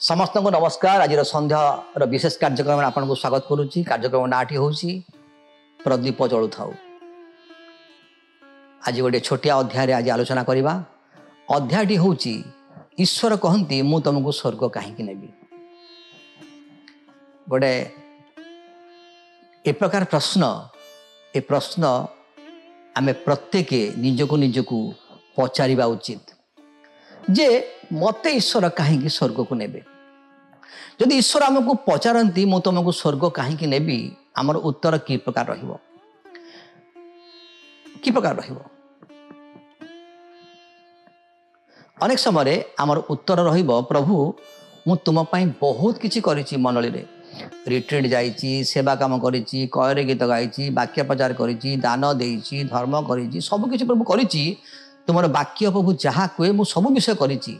समस्त को नमस्कार। आज संध्यार विशेष कार्यक्रम आपको स्वागत करुच्ची। कार्यक्रम नाटी हूँ प्रदीप जलु था। आज गोटे छोटिया अध्याय आज आलोचना करवा। अध्यायटी हूँ ईश्वर कहती मु तुमको स्वर्ग कहीं नेबी। गोटे ए प्रकार प्रश्न आमे प्रत्येक निजको पचारिबा उचित जे मते ईश्वर कहीं स्वर्ग को नेबे। जदि ईश्वर आमको पचारती मु तुमको स्वर्ग कहीं नेबी, आमर उत्तर कि प्रकार रहिबो? कि प्रकार रहिबो? अनेक समय आमर उत्तर रहिबो, प्रभु मु तुम पई बहुत किछि करिछि। मंडली रे रिट्रीट जाइछि, सेवा काम करिछि, कयरे गीत गाइछि, वाक्य प्रचार करिछि, दान देइछि, धर्म करिछि, सब किछि प्रभु करिछि। तुमर वाक्य प्रभु जहाँ कहे मु सब विषय करिछि।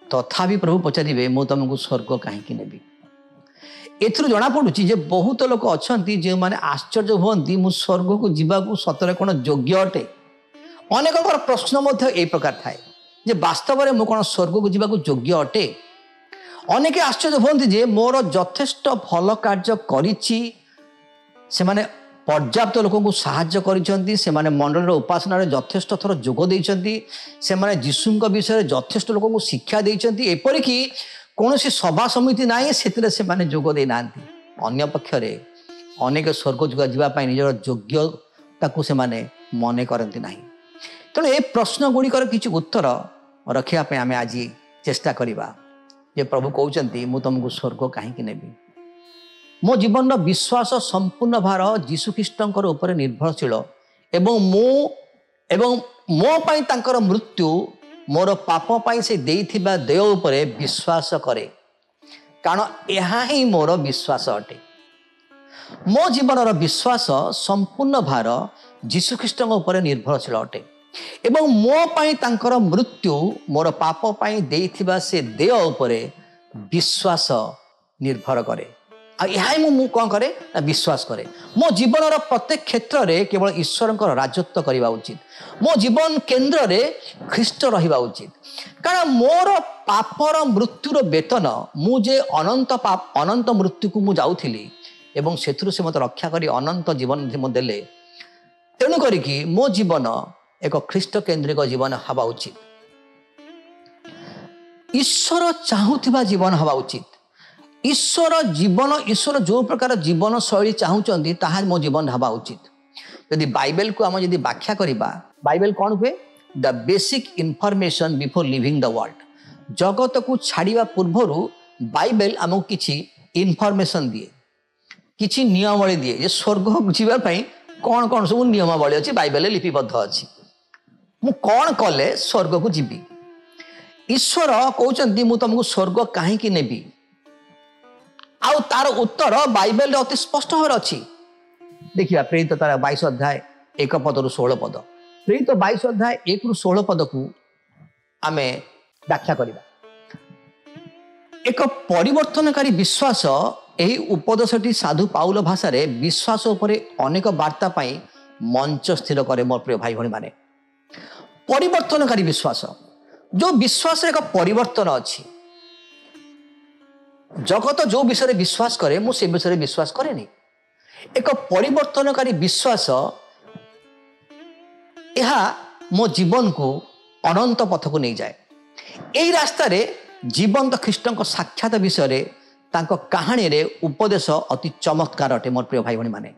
तथापि प्रभु पचारे मु तुमको स्वर्ग कहीं नेबी। एथुरु जना पड़ुछि जे बहुत लोक अछंती जे माने आश्चर्य हुअंती मु स्वर्ग को जीवाकू सतरे कोन योग्य अटे। अनेककर प्रश्न मध्य ए प्रकार थाए जे वास्तव में मु कोन स्वर्ग को जीवाकू योग्य अटे। अनेके आश्चर्य हुअंती जे मोर यथेष्ट भल कार्य करिछि, से माने पर्याप्त लोक को साहाय्य करिसेंती, से माने मंडल उपासना यथेष्ट थर जोग देइसेंती, से माने यीशु विषय यथेष्ट लोक को शिक्षा देइसेंती। एपरिक कौन सभा समिति ना से माने जोग दे नांती। अन्य पक्षरे अनेक स्वर्ग जुग जावाई निजर योग्यता को से माने मने करती ना। तेणु ए प्रश्न गुड़िकर किसी उत्तर रखापी आम आज चेष्टा करवा जे प्रभु कहते मु तुमको स्वर्ग कहीं नेबी। मो जीवन विश्वास संपूर्ण भार जीशुख्रीष्टर उपर निर्भरशील एवं मो पाई तांकर मृत्यु मोर पाप पाई से देइथिबा देय उपरे विश्वास करे, कारण यह ही मोर विश्वास अटे। मो जीवन विश्वास संपूर्ण भार जीशुख्रीष्टर उपर निर्भरशील अटे एवं मो पाई तांकर मृत्यु मोर पाप पाई देइथिबा से देय उपरे विश्वास निर्भर करे। यह कौन करे ना विश्वास करे। मो जीवन प्रत्येक क्षेत्र में केवल ईश्वर राजत्व करने उचित। मो जीवन केन्द्र में ख्रीष्ट रहिबा उचित, कारण मोर पापर मृत्युर वेतन मुझे अनंत मृत्यु को जाऊली एवं सेथुरु से मत रक्षा करी अनंत जीवन देले। तेणु करिकी मो जीवन एक ख्रीष्ट केन्द्रिक जीवन हवा उचित। ईश्वर चाहूथिबा जीवन हवा उचित। ईश्वर जो प्रकार जीवन शैली चाहूँगी ताहा मो जीवन हवा उचित। यदि बाइबल को आम यदि व्याख्या करवा, बाइबल कौन हुए? The basic information before living the world. जगत को छाड़िया पूर्वर बाइबल आमको किसी इनफॉरमेशन दिए, किसी नियमावली दिए जे स्वर्ग जावाई कौन कौन सब नियमावली अच्छी बाइबल लिपिबद्ध अच्छी। मु कौन कले स्वर्ग को जीवी? ईश्वर कहते मु तुमको स्वर्ग कहीं नेबी। आउ तार उत्तर बाइबल अति स्पष्ट भाव अच्छी। देखिए प्रेरित तार 22 अध्याय 1 पद रु 16 पद। प्रेरित 22 अध्याय 1 रु 16 पद को आमे व्याख्या करवा। एक परिवर्तनकारी विश्वास, यही उपदेशटी साधु पाउल भाषा रे विश्वास उपरे अनेक वार्ता पाई मंच स्थिर करे। मोर प्रिय भाई भणी माने, परिवर्तनकारी विश्वास, जो विश्वास एक परिवर्तन अच्छी। जगत जो विषय विश्वास करे मु से विषय विश्वास करेनी। एक परिवर्तनकारी विश्वास यह मो जीवन को अनंत पथ को नहीं जाए। यही रास्ता रे जीवंत ख्रीष्ट साक्षात विषय तांको कहानी रे उपदेश अति चमत्कार अटे। मोर प्रिय भाई भणी माने,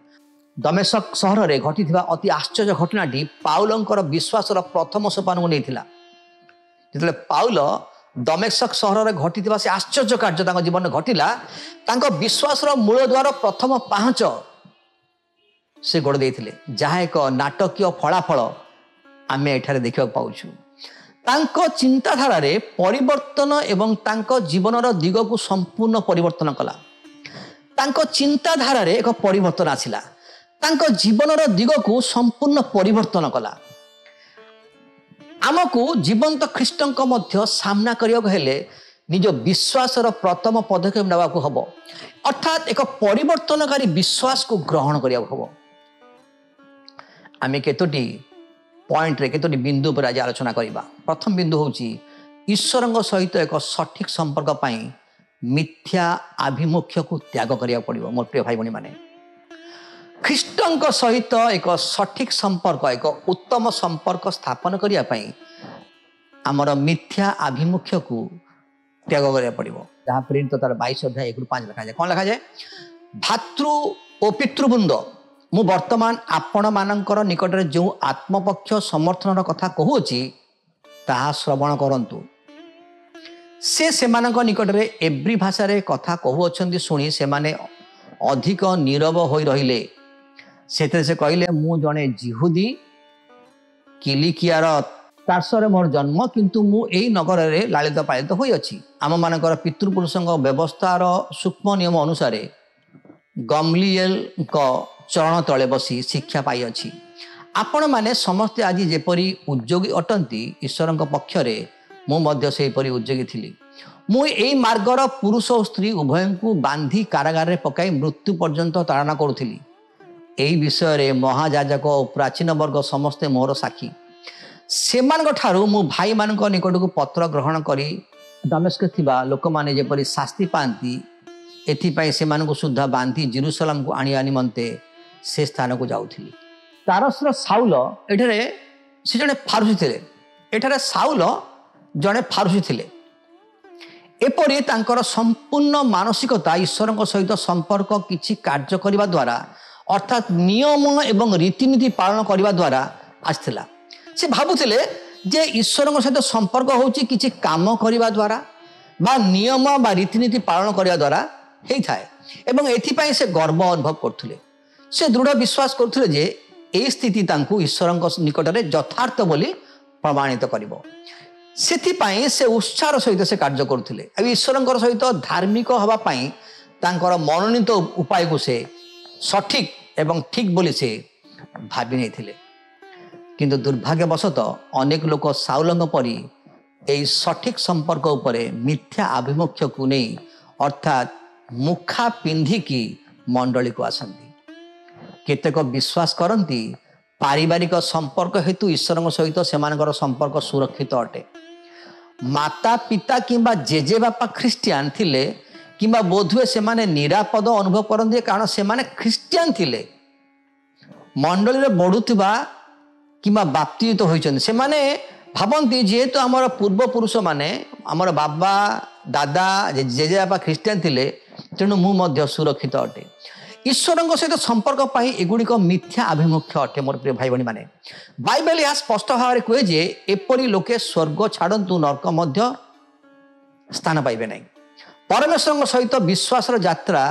दमेशक सहर में घटी अति आश्चर्य घटनाटी पाउलंकर विश्वासर प्रथम सोपान को नहीं जिते पाउल दमेशक सहर में घटी से आश्चर्य कार्य जीवन में घटला विश्वासर मूल द्वार प्रथम पाहच से गोड़ देते जहाँ एक नाटकीय फलाफल आम एठारे देखा पाऊँ चिंताधारा परिवर्तन एवं जीवनर दिग को संपूर्ण परिवर्तन कला चिंताधारा एक परिवर्तन आसला जीवनर दिग को संपूर्ण परिवर्तन कला आमको जीवंत ख्रीष्टन सामना करने निज विश्वासर प्रथम पदक्षेप नेबा हम अर्थात एक परिवर्तनकारी विश्वास को ग्रहण करिया हम आम केतोटी पॉइंट रे केतोटी बिंदु पर आज आलोचना करिबा। प्रथम बिंदु होची ईश्वर सहित एक सठिक संपर्क पाई मिथ्या आभिमुख्य को त्याग करिया पड़िबो। मोर प्रिय भाई भणी माने ख्रीष्टन सहित एक सठिक संपर्क एक उत्तम संपर्क स्थापन करिया पाई आमर मिथ्या आभिमुख्य को त्याग करिया पड़िबो। जहाँ प्रेरित तार 22 अध्याय 1-5 लिखा जाए। कौन लिखा जाए? भातृ और पितृवृंद मु वर्तमान आपण मानकर निकट में जो आत्मपक्ष समर्थन कथा कहूची ताहा श्रवण करंतु। से निकट में एव्री भाषा रे कथा कहूअछंती शुणी से माने अधिक नीरव होई रहिले। से कहले मु जने जिहुदी किलिकियार तार्सरे मोर जन्म किंतु मु एई नगर रे लालित पालित होई अछि। आम मानकर पितृपुरुषों व्यवस्थार सूक्ष्म नियम अनुसार गमलिएल को चरण तले बसी शिक्षा पाई अछि। आपण माने समस्ते आज जेपरी उद्योगी अटंती ईश्वर पक्षरे मु मध्य सेपरी उद्योगी थिली। मु एई मार्गर पुरुष और स्त्री उभय को बांधी कारागार रे पकाई मृत्यु पर्यंत ताड़ना करुथिली। एई विषय रे महायाजक और प्राचीन वर्ग समस्ते मोर साक्षी। सेमानक ठारू मु भाई मानक निकट को पत्र ग्रहण करी दमेस्क थिबा लोक माने जेपरी शास्ति पांती एथिपाई सेमानक सुद्धा बांधी जेरूसलम को आनिया निमंते से स्थान को जाउथिली। तारसर साउल एठारे से जने फारूसी थिले। एठारे साउल जने फारूसी थिले। एपरि तांकर संपूर्ण मानसिकता ईश्वर सहित संपर्क किछि कार्य करिबा द्वारा अर्थात नियम एवं रीतिनीति पालन करिबा द्वारा आस्थिला। से भाबुथिले जे ईश्वर सहित संपर्क होछि किछि काम करिबा द्वारा बा नियम बा रीतिनीति पालन करिबा द्वारा हेइ थाए एवं एथिपाई से गर्व अनुभव करथुले। से दृढ़ विश्वास करथुले जे एई स्थिति तांकु ईश्वर निकट में यथार्थ बोली प्रमाणित करिबो। सेथिपाई से उत्साह सहित से कार्य करुथिले। ईश्वर सहित धार्मिक हवा पाई तांकर मनोनीत उपाय को से सठिक एवं ठीक बोली से भाबी नहीं थिले। किंतु दुर्भाग्यवशत अनेक लोक साउलंग परी एई सठिक संपर्क उपरे मिथ्या आभिमुख्य को नहीं अर्थात मुखा पिंधिकी मंडली को आसंती। केतेक विश्वास करती पारिवारिक संपर्क हेतु ईश्वर सहित सेमानकर संपर्क सुरक्षित अटे। माता पिता किंबा जेजे बापा ख्रीस्टियान थिले किंबा बोधुए से माने निरापद अनुभव करते कारण से माने ख्रीस्टियान थिले। मंडली रे बढ़ुथिबा किंबा बाप्तित होइछन से माने भाबंती जेहेतु आमर पूर्व पुरुष माने आमर बाबा दादा जेजे बापा ख्रीस्टियान थिले तेणु मु मध्य सुरक्षित अटे। ईश्वर सहित संपर्क पाई एगुड़िक मिथ्या आभिमुख्य अटे। मोर प्रिय भाई भणी माने बाइबल यह स्पष्ट भाव में कहे जे एपरी लोके स्वर्ग छाड़ू नरक मध्य स्थान पाइबे नहीं। परमेश्वर सहित विश्वास यात्रा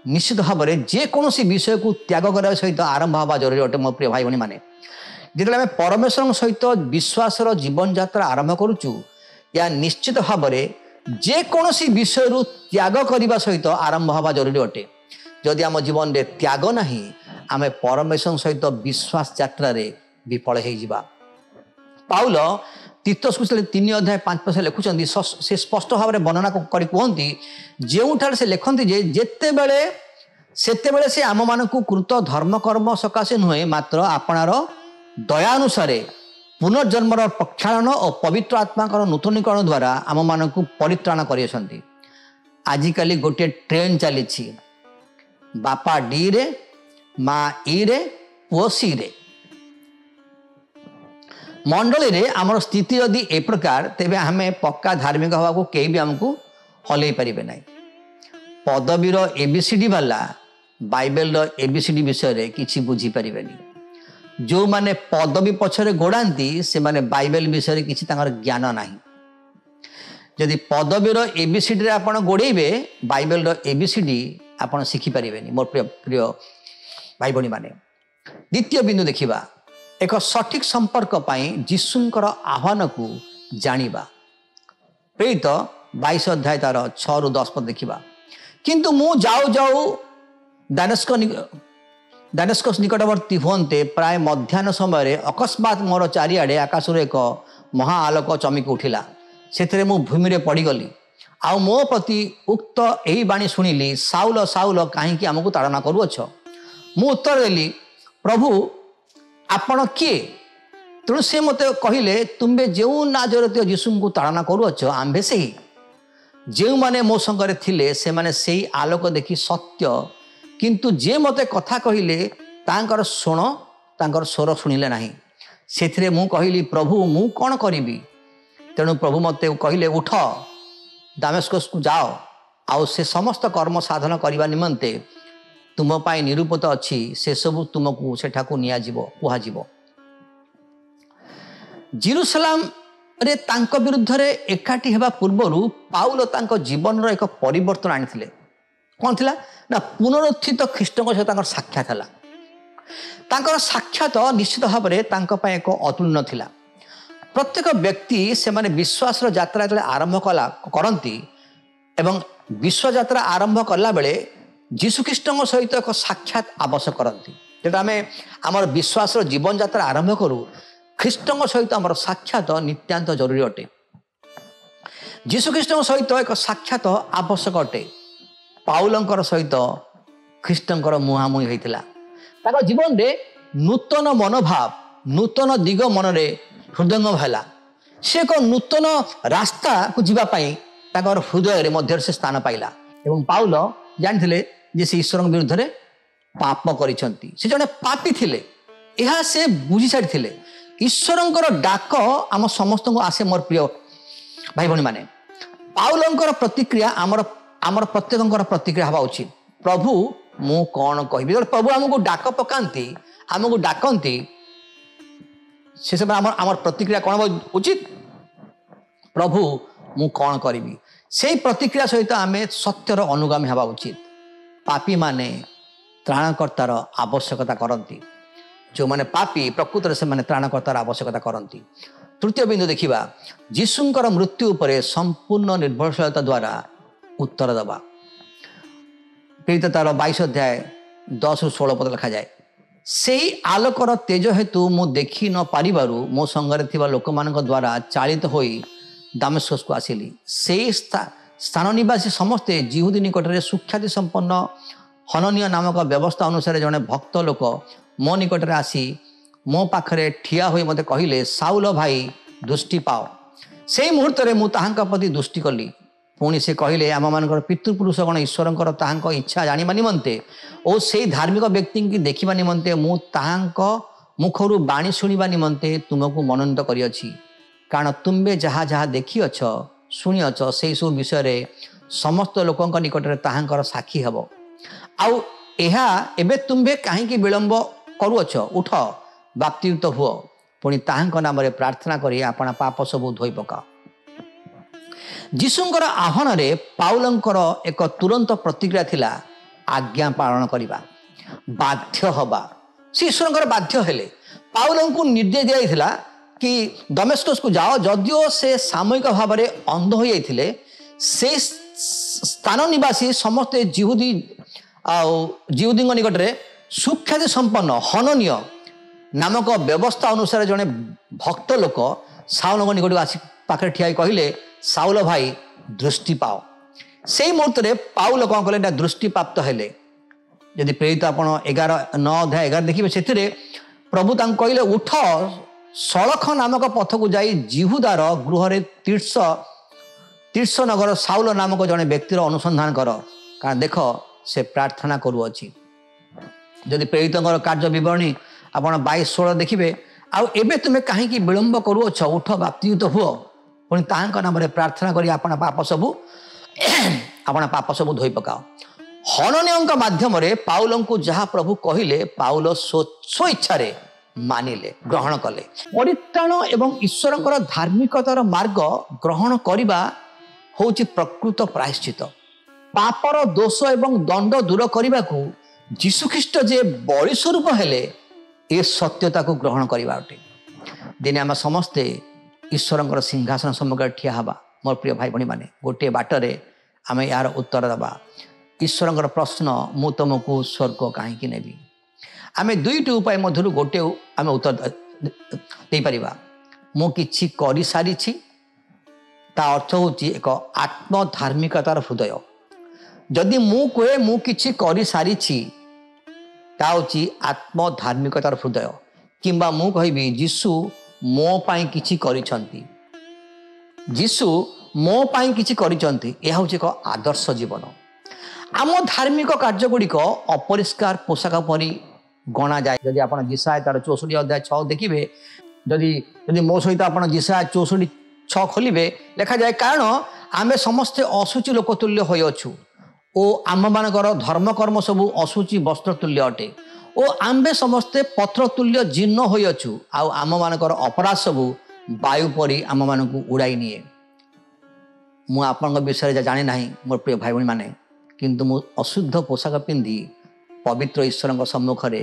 निश्चित भाव में जेकोसी विषय को त्याग करने सहित आरंभ हवा जरूरी अटे। मोर प्रिय भाई भणी माने जिते आम परमेश्वर सहित विश्वास जीवन यात्रा आरंभ करुचु या निश्चित भाव में जेकोसी विषय त्याग करने सहित आरंभ हवा जरूरी अटे। जदि आम जीवन में त्याग नहीं आम परमेश्वर सहित विश्वास यात्रा विफल हो। पाउल तीतस को 3:5 लिखुं से स्पष्ट भाव में वर्णना कर कहती जो से लिखती जेतेबेले से आम मान कृत धर्म कर्म सकाशे नुहे मात्र आपणार दयानुसारे पुनर्जन्मर प्रक्षालन और पवित्र आत्मा नूतनीकरण द्वारा आम मान परित्राण कर। आजिकल गोटे ट्रेन चली बापा डी रे माँ ई रे पुओ सी रे। मंडली रे आमर स्थिति यदि ए प्रकार तेबे हमें पक्का धार्मिक हवा को कहीं भी आमको हल पारे ना। पदवीर एबीसीडी वाला बाइबल एबीसीडी विषय किसी बुझीपारे जो माने पदवी पछरे गोड़ाती से माने बाइबल विषय किसी ज्ञान ना जदि पदवीर एबीसीडी आप गोड़े बाइबल एबीसीडी आप शिखिपारे मोर प्रिय प्रिय भाई भणी मैंने द्वितीय बिंदु देखा एक सठिक संपर्क जीशुंकर आह्वान को जानिबा प्रेरित 22 अध्याय तार 6 ରୁ 10 पद देखा किंतु मु जाऊ जाऊ दामेस्कस निकटवर्ती होते प्राय मध्याह्न समय अकस्मात मोर चारिआडे आकाशर एक महाआलोक चमक उठिला से मु भूमि पड़गली आ मो प्रति उक्त यही बाणी शुणिली साउल साउल कहीं आमको ताड़ना करुअछ मु उत्तर देली प्रभु आपण किए तेणु से मत कहले तुम्बे जो नाजरतीय यीशु को ताड़ना करुअछ आंभे से जो माने मो संगे थिले से माने से आलोक देखी सत्य किंतु जे मते कथा कहले तांकर शुण तांकर स्वर शुणिले नाही सेथिरे मु कहली प्रभु मु कौन करिबी तेणु प्रभु मते कहले उठ दामेस्कस को जाओ आउ से समस्त कर्म साधन करने निमंते तुम पाई निरूपित अच्छी से सब तुमको सेठाकू नियाजिबो कुहाजिबो जेरुसलाम रे तांको विरुद्ध रे एकाठी हेबा पूर्वरु पाउल तांको जीवन रो एक परिवर्तन आनिथिले कोन थिला ना पुनरुत्थित ख्रीष्टଙ୍କ सहित तांकर साक्षात हला तांकर साक्षात निश्चित भाव में तांको पाई एक अतुलनीय थिला प्रत्येक व्यक्ति से माने विश्वास यात्रा जो आरंभ कला करती एवं विश्व यात्रा आरंभ कला बेले जीशुख्रीष्ट सहित एक साक्षात आवश्यक करती जेटा आम आमर विश्वास जीवन यात्रा आरंभ करूँ ख्रीष्ट सहित आमर साक्षात नित्यांत जरूरी अटे जीशुख्रीष्ट सहित एक साक्षात आवश्यक अटे पाउलंकर सहित ख्रीष्टंकर मुहांमुही होता जीवन में नूतन मनोभाव नूतन दिग मनरे हृदयंगम है से एक नूतन रास्ता को जीवाई हृदय मध्य से स्थान पाइला एवं पाउल जानी जे से ईश्वर विरुद्ध में पाप कर जड़े पापी थिले यह से बुझी सारी ईश्वर डाक आम समस्त को आसे मोर प्रिय भाई भणी माने पाउलंकर प्रतिक्रिया आमर प्रत्येक प्रतिक्रिया हवा उचित प्रभु मु कौन कहि प्रभु आमको डाक पकाती आमको डाकती से समय आमर प्रतिक्रिया कौन उचित प्रभु मु कौन करी से प्रतिक्रिया सहित आम सत्यर अनुगामी हवा उचित पापी माने त्राणकर्तार आवश्यकता करती जो माने पापी प्रकृत से माने त्राणकर्तार आवश्यकता करती तृतीय बिंदु देखा जीशुंकर मृत्यु पर संपूर्ण निर्भरशीलता द्वारा उत्तर दबा प्रेरित तार 22 अध्याय 10 ରୁ 16 पद लिखा जाए से आलोकर तेज हेतु मु देखी न पारिबारु मो संगरे थिबा लोक मानक द्वारा चालित होई दामेस्कस को आसिली से स्थान निवासी समस्ते जिहुदी निकटरे सुख्याति संपन्न हननीय नामक व्यवस्था अनुसार जड़े भक्त लोक मो निकटरे आसी मो पाखरे ठिया होई मते कहिले साउल भाई दृष्टि पाओ से मुहूर्त में मु ताहांका प्रति दृष्टि कली पुणी से कहले आम मान पितृपुरुषगण ईश्वर ताहांक इच्छा जानिबा निमंते और से धार्मिक व्यक्ति की देखा निमंते मु ताहांक मुखरु बाणी शुणा निमंते तुमको मनोनीत करिअछि कारण तुम्बे जहाँ जहाँ देखिअछ शुणिअछ से सब विषय समस्त लोकों निकटरे ताहांकर साक्षी हेब आउ एहा एबे तुम्बे काहेकि विलंब करुअछ उठ बाप्तियुक्त हुओ पुणी ताहांक नाम रे प्रार्थना करी आपना पाप सब धोई पकाओ जीशुंकर आह्वान रे पाउलंकर एक तुरंत प्रतिक्रिया थिला आज्ञा पालन करिबा बाध्य हबा से ईश्वर बाध्य हेले पाउलंकु निर्देश दिया थिला कि दमेस्कस को जाओ जदियो से सामयिक भाव में अंध हो जाइथिले से स्थान निवासी समस्त जिहुदी जिहुदी निकटरे सुख्याति संपन्न हननीय नामक व्यवस्था अनुसार जड़े भक्त लोक साउल निकट आसी पाखे ठिया कहले साउल भाई दृष्टि पाओ से मुहूर्त में पाउल कौन कले दृष्टि प्राप्त हेले यदि प्रेरित आप 9 अध्याय 11 देखिए से प्रभु कहले उठ सड़ख नामक पथ को जाई जिहुदार गृह तीर्ष नगर साउल नामक जड़े व्यक्तिर अनुसंधान कर कारण देख से प्रार्थना करुअछि जदि प्रेरित कार्य विवरणी आप 22-16 देखिए आउ एबे तुम्हें कहीं विलंब करुअछ उठ बाप्तियुक्त हुओ पुणी नाम प्रार्थना करी आपना पाप सबू धोई पकाओ हनन्यଙ୍କ ମାଧ୍ୟମରେ ପାଉଲଙ୍କୁ ଯାହା ପ୍ରଭୁ କହିଲେ ପାଉଲ ସ୍ୱ ଇଚ୍ଛାରେ ମାନିଲେ, ଗ୍ରହଣ କଲେ। ପରିତ୍ରାଣ ଏବଂ ଈଶ୍ୱରଙ୍କର ଧାର୍ମିକତାର ମାର୍ଗ ଗ୍ରହଣ କରିବା ହେଉଛି ପ୍ରକୃତ ପ୍ରାୟଶ୍ଚିତ। ପାପର ଦୋଷ ଏବଂ ଦଣ୍ଡ ଦୂର କରିବାକୁ ଯୀଶୁଖ୍ରୀଷ୍ଟ ଯେ ବଳି ସ୍ୱରୂପ ହେଲେ, ଏ ସତ୍ୟତାକୁ ଗ୍ରହଣ କରିବା ଅଟେ। ଦିନେ ଆମେ ସମସ୍ତେ ଈଶ୍ୱରଙ୍କର ସିଂହାସନ ସମ୍ମୁଖରେ ଠିଆ ହେବା। ମୋର ପ୍ରିୟ ଭାଇ ଭଉଣୀମାନେ, ଗୋଟିଏ ବାଟରେ ଆମେ ଏହାର ଉତ୍ତର ଦେବା। ଈଶ୍ୱରଙ୍କର ପ୍ରଶ୍ନ, ମୁଁ ତୁମକୁ ସ୍ୱର୍ଗ କାହିଁକି ନେବି? ଆମେ ଦୁଇଟି ଉପାୟ ମଧ୍ୟରୁ ଗୋଟିଏ ଆମେ ଉତ୍ତର ଦେଇପାରିବା। ମୁଁ କିଛି କରିସାରିଛି, ତା ଅର୍ଥ ହେଉଛି ଏକ ଆତ୍ମଧାର୍ମିକତାର ହୃଦୟ। ଯଦି ମୁଁ କୁହେ ମୁଁ କିଛି କରିସାରିଛି, ତା ହେଉଛି ଆତ୍ମଧାର୍ମିକତାର ହୃଦୟ। କିମ୍ବା ମୁଁ କହିବି ଯୀଶୁ ମୋ ପାଇଁ କିଛି କରିଛନ୍ତି, ଯୀଶୁ ମୋ ପାଇଁ କିଛି କରିଛନ୍ତି, ଏହା ହେଉଛି ଏକ ଆଦର୍ଶ ଜୀବନ। ଆମ ଧାର୍ମିକ କାର୍ଯ୍ୟଗୁଡ଼ିକ ଅପରିଷ୍କାର ପୋଷାକ ପରି ଗଣାଯାଏ। ଯଦି ଆପଣ ଯିଶାୟା ତାର 64 ଅଧ୍ୟାୟ 6 ଦେଖିବେ, ଯଦି ମୋ ସହିତ ଆପଣ ଯିଶାୟା 64:6 ଖୋଲିବେ, ଲେଖାଯାଏ, କାରଣ ଆମେ ସମସ୍ତେ ଅଶୁଚି ଲୋକ ତୁଲ୍ୟ ହୋଇଅଛୁ ଓ ଆମମାନଙ୍କର ଧର୍ମକର୍ମ ସବୁ ଅଶୁଚି ବସ୍ତ୍ର ତୁଲ୍ୟ ଅଟେ ଓ ଆମ୍ଭେ ସମସ୍ତେ ପତ୍ର ତୁଲ୍ୟ ଜୀର୍ଣ୍ଣ ହୋଇଅଛୁ, ଆଉ ଆମମାନଙ୍କର ଅପରାଧ ସବୁ ବାୟୁ ପରି ଆମମାନଙ୍କୁ ଉଡ଼ାଇ ନିଏ। ମୁଁ ଆପଣଙ୍କ ବିଷୟରେ ଜାଣି ନାହିଁ ମୋର ପ୍ରିୟ ଭାଇ ଭଉଣୀମାନେ, କିନ୍ତୁ ମୁଁ ଅଶୁଦ୍ଧ ପୋଷାକ ପିନ୍ଧି ପବିତ୍ର ଈଶ୍ୱରଙ୍କ ସମ୍ମୁଖରେ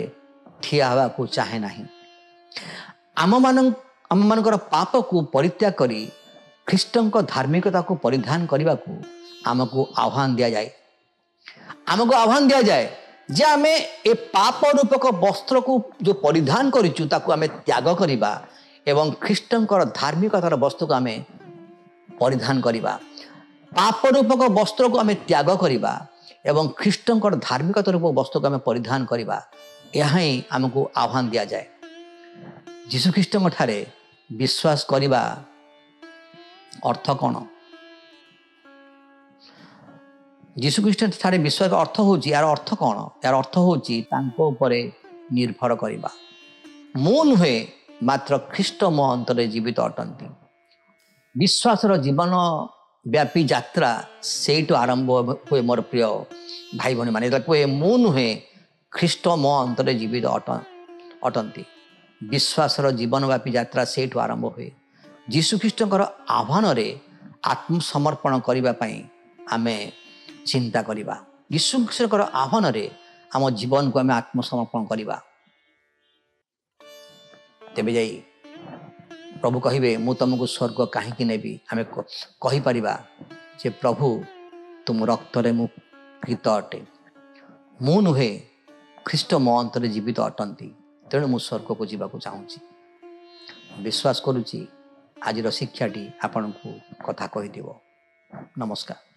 ଠିଆ ହେବାକୁ ଚାହେଁ ନାହିଁ। ଆମମାନଙ୍କର ପାପକୁ ପରିତ୍ୟାଗ କରି ଖ୍ରୀଷ୍ଟଙ୍କ ଧାର୍ମିକତାକୁ ପରିଧାନ କରିବାକୁ ଆମକୁ ଆହ୍ୱାନ ଦିଆଯାଏ ଯେ ଆମେ ଏ ପାପ ରୂପକ ବସ୍ତ୍ରକୁ ଯେଉଁ ପରିଧାନ କରିଛୁ ତାକୁ ଆମେ ତ୍ୟାଗ କରିବା ଏବଂ ଖ୍ରୀଷ୍ଟଙ୍କର ଧାର୍ମିକତାର ବସ୍ତ୍ରକୁ ଆମେ ପରିଧାନ କରିବା। ପାପ ରୂପକ ବସ୍ତ୍ରକୁ ଆମେ ତ୍ୟାଗ କରିବା ଏବଂ ଖ୍ରୀଷ୍ଟଙ୍କର ଧାର୍ମିକତା ରୂପକ ବସ୍ତ୍ରକୁ ଆମେ ପରିଧାନ କରିବା। ଏହା ହିଁ ଆମକୁ ଆହ୍ୱାନ ଦିଆଯାଏ। ଯୀଶୁଖ୍ରୀଷ୍ଟଙ୍କ ଠାରେ ବିଶ୍ୱାସ କରିବା ଅର୍ଥ କ'ଣ? ଯୀଶୁଖ୍ରୀଷ୍ଟ ଠାରେ ବିଶ୍ୱାସ ଅର୍ଥ ହେଉଛି, ଏହାର ଅର୍ଥ କ'ଣ? ଏହାର ଅର୍ଥ ହେଉଛି ତାଙ୍କ ଉପରେ ନିର୍ଭର କରିବା। ମୁଁ ନୁହେଁ, ମାତ୍ର ଖ୍ରୀଷ୍ଟ ମୋ ଅନ୍ତରରେ ଜୀବିତ ଅଟନ୍ତି। ବିଶ୍ୱାସର ଜୀବନ ବ୍ୟାପୀ ଯାତ୍ରା ସେଇଠୁ ଆରମ୍ଭ ହୁଏ ମୋର ପ୍ରିୟ ଭାଇ ଭଉଣୀମାନେ। ଯେତେବେଳେ କୁହେ ମୁଁ ନୁହେଁ, ଖ୍ରୀଷ୍ଟ ମୋ ଅନ୍ତରରେ ଜୀବିତ ଅଟନ୍ତି, ବିଶ୍ୱାସର ଜୀବନବ୍ୟାପୀ ଯାତ୍ରା ସେଇଠୁ ଆରମ୍ଭ ହୁଏ। ଯୀଶୁଖ୍ରୀଷ୍ଟଙ୍କର ଆହ୍ୱାନରେ ଆତ୍ମସମର୍ପଣ କରିବା ପାଇଁ ଆମେ ଚିନ୍ତା କରିବା। ଯୀଶୁଖ୍ରୀଷ୍ଟଙ୍କର ଆହ୍ୱାନରେ ଆମ ଜୀବନକୁ ଆମେ ଆତ୍ମସମର୍ପଣ କରିବା, ତେବେ ଯାଇ ପ୍ରଭୁ କହିବେ ମୁଁ ତୁମକୁ ସ୍ୱର୍ଗ କାହିଁକି ନେବି। ଆମେ କହିପାରିବା ଯେ ପ୍ରଭୁ ତୁମ ରକ୍ତରେ ମୁଁ ପ୍ରୀତ ଅଟେ, ମୁଁ ନୁହେଁ, ଖ୍ରୀଷ୍ଟ ମୋ ଅନ୍ତରରେ ଜୀବିତ ଅଟନ୍ତି, ତେଣୁ ମୁଁ ସ୍ୱର୍ଗକୁ ଯିବାକୁ ଚାହୁଁଛି। ବିଶ୍ୱାସ କରୁଛି ଆଜିର ଶିକ୍ଷାଟି ଆପଣଙ୍କୁ କଥା କହିଦେବ। ନମସ୍କାର।